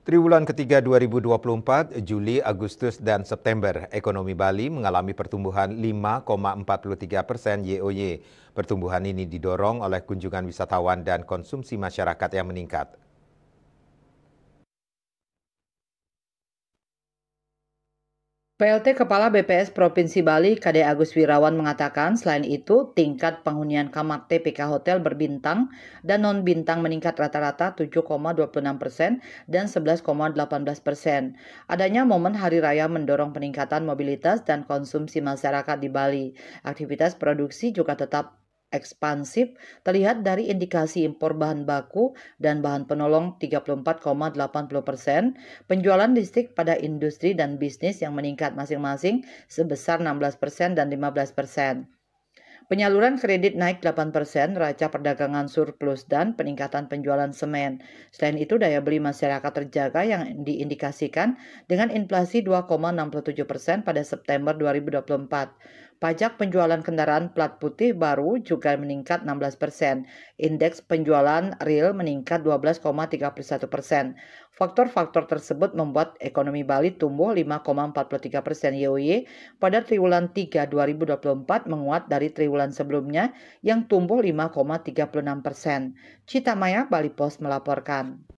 Triwulan ketiga 2024, Juli, Agustus, dan September, ekonomi Bali mengalami pertumbuhan 5,43% YoY. Pertumbuhan ini didorong oleh kunjungan wisatawan dan konsumsi masyarakat yang meningkat. PLT Kepala BPS Provinsi Bali, Kade Agus Wirawan mengatakan, selain itu, tingkat penghunian kamar TPK Hotel berbintang dan non-bintang meningkat rata-rata 7,26% dan 11,18%. Adanya momen Hari Raya mendorong peningkatan mobilitas dan konsumsi masyarakat di Bali. Aktivitas produksi juga tetap ekspansif terlihat dari indikasi impor bahan baku dan bahan penolong 34,80%, penjualan listrik pada industri dan bisnis yang meningkat masing-masing sebesar 16% dan 15%. Penyaluran kredit naik 8%, neraca perdagangan surplus, dan peningkatan penjualan semen. Selain itu, daya beli masyarakat terjaga yang diindikasikan dengan inflasi 2,67% pada September 2024. Pajak penjualan kendaraan plat putih baru juga meningkat 16%. Indeks penjualan real meningkat 12,31%. Faktor-faktor tersebut membuat ekonomi Bali tumbuh 5,43% YoY pada triwulan 3 2024 menguat dari triwulan sebelumnya yang tumbuh 5,36%. Cita Maya, Bali Post melaporkan.